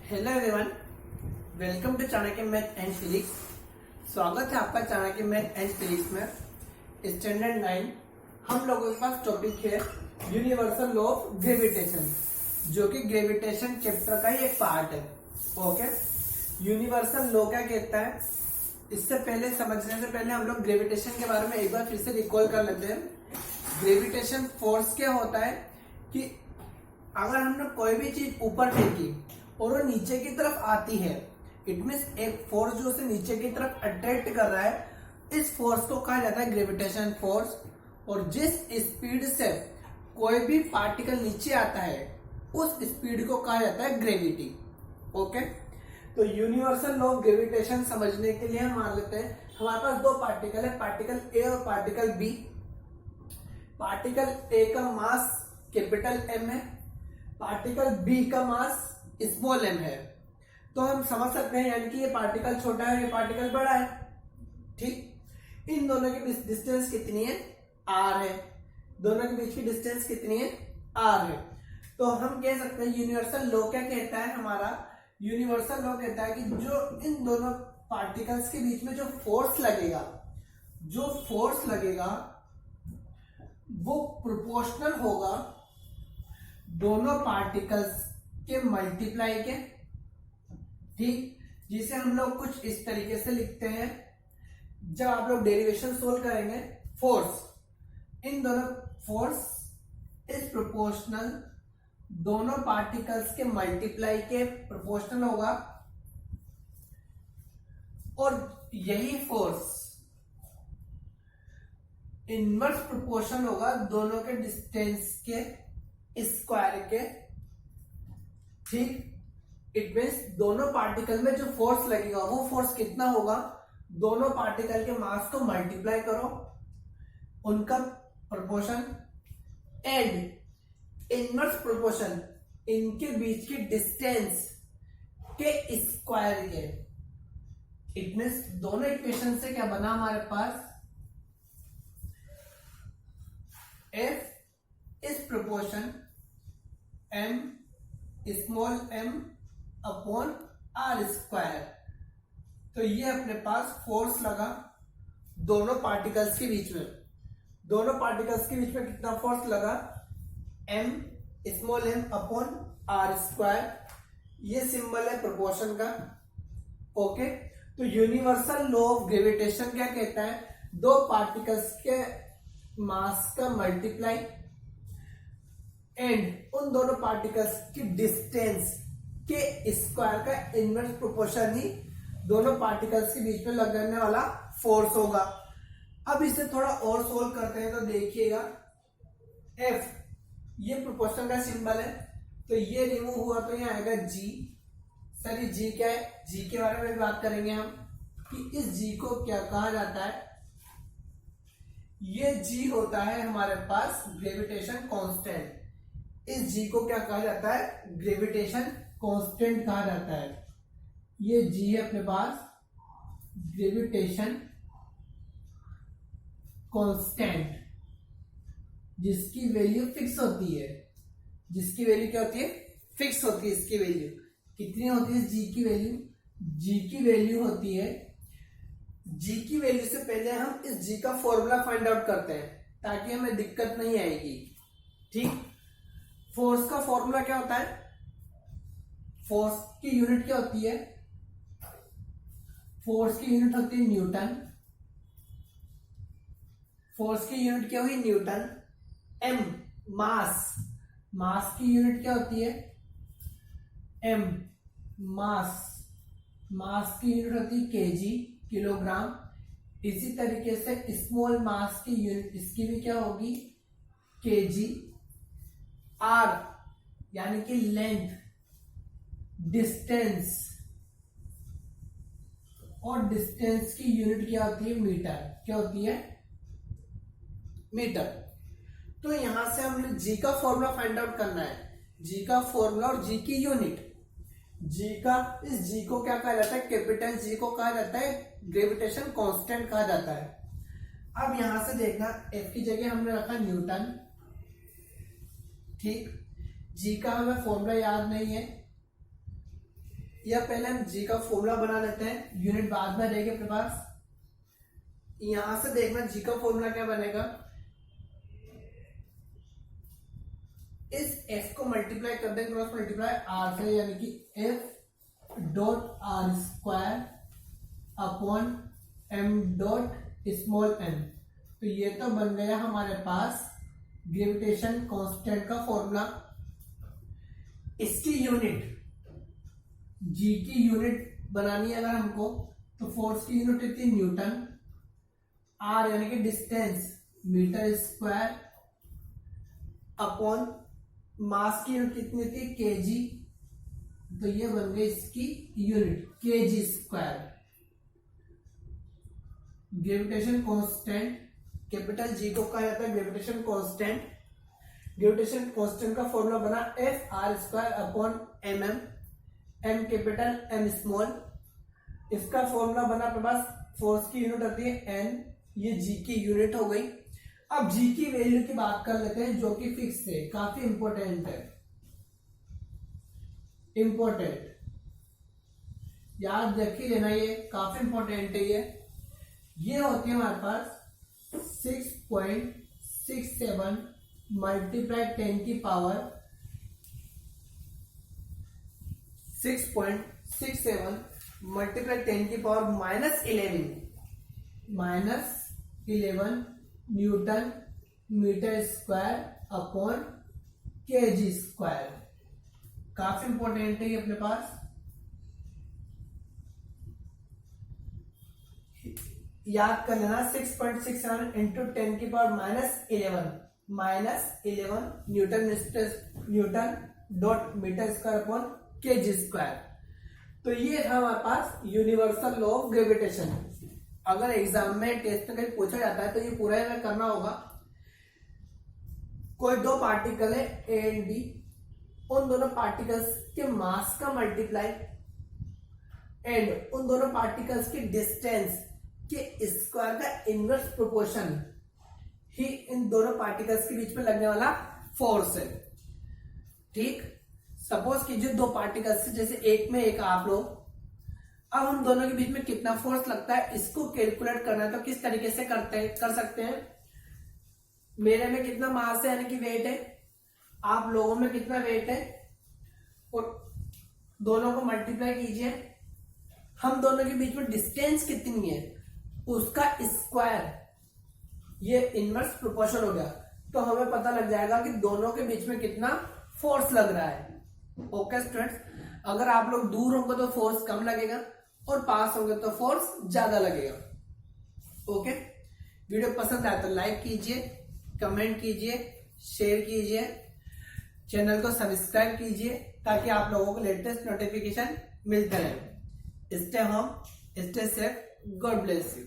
Hello everyone, welcome to Chanakya math and physics. स्वागत है आपका चाणक्य मैथ एंड फिजिक्स में। स्टैंडर्ड 9 हम लोगों के पास टॉपिक है यूनिवर्सल लॉ ऑफ ग्रेविटेशन, जो कि ग्रेविटेशन चैप्टर का ही एक पार्ट है। ओके, यूनिवर्सल लॉ क्या कहता है, इससे पहले समझने से पहले हम लोग ग्रेविटेशन के बारे में एक बार फिर से रिकॉल कर लेते हैं। ग्रेविटेशन फोर्स क्या होता है कि अगर हमने कोई भी चीज ऊपर फेंकी और वो नीचे की तरफ आती है, इट मीन्स एक फोर्स जो उसे नीचे की तरफ अट्रैक्ट कर रहा है, इस फोर्स को कहा जाता है ग्रेविटेशन फोर्स। और जिस स्पीड से कोई भी पार्टिकल नीचे आता है, उस स्पीड को कहा जाता है ग्रेविटी। ओके, तो यूनिवर्सल लॉ ऑफ ग्रेविटेशन समझने के लिए हम मान लेते हैं हमारे पास दो पार्टिकल है, पार्टिकल ए और पार्टिकल बी। पार्टिकल ए का मास कैपिटल एम है, पार्टिकल बी का मास स्मॉल एम है। तो हम समझ सकते हैं यानी कि ये पार्टिकल छोटा है, ये पार्टिकल बड़ा है। ठीक, इन दोनों की डिस्टेंस कितनी है, आर है। दोनों के बीच की डिस्टेंस कितनी है, आर है। तो हम कह सकते हैं यूनिवर्सल लॉ क्या कहता है, हमारा यूनिवर्सल लॉ कहता है कि जो इन दोनों पार्टिकल्स के बीच में जो फोर्स लगेगा वो प्रोपोर्शनल होगा दोनों पार्टिकल्स के मल्टीप्लाई के। ठीक, जिसे हम लोग कुछ इस तरीके से लिखते हैं, जब आप लोग डेरिवेशन सोल्व करेंगे, इन दोनों फोर्स इज प्रोपोर्शनल दोनों पार्टिकल्स के मल्टीप्लाई के प्रोपोर्शनल होगा, और यही फोर्स इनवर्स प्रोपोर्शन होगा दोनों के डिस्टेंस के स्क्वायर के। ठीक, इट मीन्स दोनों पार्टिकल में जो फोर्स लगेगा वो फोर्स कितना होगा, दोनों पार्टिकल के मास को मल्टीप्लाई करो, उनका प्रोपोर्शन, एंड इनवर्स प्रोपोर्शन इनके बीच की डिस्टेंस के स्क्वायर के। इट मीन्स दोनों इक्वेशन से क्या बना हमारे पास, F is proportion m small m upon r square. तो ये अपने पास फोर्स लगा दोनों पार्टिकल्स के बीच में। दोनों पार्टिकल्स के बीच में कितना फोर्स लगा, m small m upon r square. ये सिंबल है प्रोपोर्शन का। ओके, तो यूनिवर्सल लॉ ऑफ ग्रेविटेशन क्या कहता है, दो पार्टिकल्स के मास का मल्टीप्लाई एंड उन दोनों पार्टिकल्स की डिस्टेंस के स्क्वायर का इनवर्स प्रोपोर्शन ही दोनों पार्टिकल्स के बीच में लगने वाला फोर्स होगा। अब इसे थोड़ा और सोल्व करते हैं, तो देखिएगा F ये प्रोपोर्शन का सिंबल है, तो ये रिमूव हुआ तो यहाँ आएगा G। सर ये G क्या है, G के बारे में भी बात करेंगे हम कि इस G को क्या कहा जाता है। ये G होता है हमारे पास ग्रेविटेशन कांस्टेंट। इस G को क्या कहा जाता है, ग्रेविटेशन कांस्टेंट कहा जाता है। ये G है अपने पास ग्रेविटेशन कांस्टेंट, जिसकी वैल्यू फिक्स होती है। जिसकी वैल्यू क्या होती है, फिक्स होती है। इसकी वैल्यू कितनी होती है, G की वैल्यू, G की वैल्यू होती है, G की वैल्यू से पहले हम इस G का फॉर्मूला फाइंड आउट करते हैं ताकि हमें दिक्कत नहीं आएगी। ठीक, फोर्स का फॉर्मूला क्या होता है, फोर्स की यूनिट क्या होती है, फोर्स की यूनिट होती है न्यूटन। फोर्स की यूनिट क्या हुई, न्यूटन। m मास, मास की यूनिट क्या होती है, m मास, मास की यूनिट होती है kg, किलोग्राम। इसी तरीके से स्मॉल मास की यूनिट इसकी भी क्या होगी, kg। r यानी कि लेंथ, डिस्टेंस, और डिस्टेंस की यूनिट क्या होती है, मीटर। क्या होती है, मीटर। तो यहां से हमने G का फॉर्मूला फाइंड आउट करना है, G का फॉर्मूला और G की यूनिट। इस G को क्या कहा जाता है, कैपिटल G को कहा जाता है ग्रेविटेशन कांस्टेंट कहा जाता है। अब यहां से देखना, F की जगह हमने रखा न्यूटन। ठीक, G का हमें फॉर्मूला याद नहीं है, या पहले हम जी का फॉर्मूला बना लेते हैं, यूनिट बाद में रहेगी अपने पास। यहां से देखना जी का फॉर्मूला क्या बनेगा, इस एफ को मल्टीप्लाई कर देंगे क्रॉस मल्टीप्लाई आर से, यानी कि F dot r square upon m dot small m. तो ये तो बन गया हमारे पास ग्रेविटेशन कांस्टेंट का फॉर्मूला। इसकी यूनिट जी की यूनिट बनानी है अगर हमको, तो फोर्स की यूनिट होती है न्यूटन, आर यानी कि distance metre square, upon mass की यूनिट कितनी होती है केजी, तो ये बन गई इसकी unit kg square. Gravitation constant, capital G को कहा जाता है ग्रेविटेशन कांस्टेंट। ग्रेविटेशन कांस्टेंट का फॉर्मूला बना F r square upon m m, m capital m small. इसका फॉर्मूला बना अपने पास, फोर्स की यूनिट होती है एन, ये जी की यूनिट हो गई। अब जी की वैल्यू की बात कर लेते हैं जो कि फिक्स है, काफी इंपॉर्टेंट है, इंपॉर्टेंट याद रख ही लेना, ये काफी इंपॉर्टेंट है। ये होती है हमारे पास 6.67 मल्टीप्लाई 10 की पावर 6.67 मल्टीप्लाई 10 की power -11 newton metre square upon kg square. काफी इंपॉर्टेंट है ये अपने पास, याद कर लेना। 6.67 इंटू 10 की power -11 newton dot metre square upon kg square. तो ये था हमारे पास यूनिवर्सल लॉ ऑफ ग्रेविटेशन। अगर एग्जाम में टेस्ट में कहीं पूछा जाता है तो ये पूरा हमें करना होगा। कोई दो पार्टिकल है ए एंड डी, उन दोनों पार्टिकल्स के मास का मल्टीप्लाई एंड उन दोनों पार्टिकल्स की डिस्टेंस के स्क्वायर का इनवर्स प्रोपोर्शन ही इन दोनों पार्टिकल्स के बीच में लगने वाला फोर्स है। ठीक, सपोज कीजिए दो पार्टिकल्स, जैसे एक में एक आप लोग, अब उन दोनों के बीच में कितना फोर्स लगता है इसको कैलकुलेट करना है। तो किस तरीके से कर सकते हैं, मेरे में कितना मास है यानी कि वेट है, आप लोगों में कितना वेट है, और दोनों को मल्टीप्लाई कीजिए। हम दोनों के बीच में डिस्टेंस कितनी है उसका स्क्वायर, ये इनवर्स प्रोपोर्शन हो गया। तो हमें पता लग जाएगा कि दोनों के बीच में कितना फोर्स लग रहा है। ओके स्टूडेंट्स, अगर आप लोग दूर होंगे तो फोर्स कम लगेगा और पास होंगे तो फोर्स ज्यादा लगेगा। ओके, वीडियो पसंद आए तो लाइक कीजिए, कमेंट कीजिए, शेयर कीजिए, चैनल को सब्सक्राइब कीजिए ताकि आप लोगों को लेटेस्ट नोटिफिकेशन मिलते रहे। Stay home, stay safe, God bless you.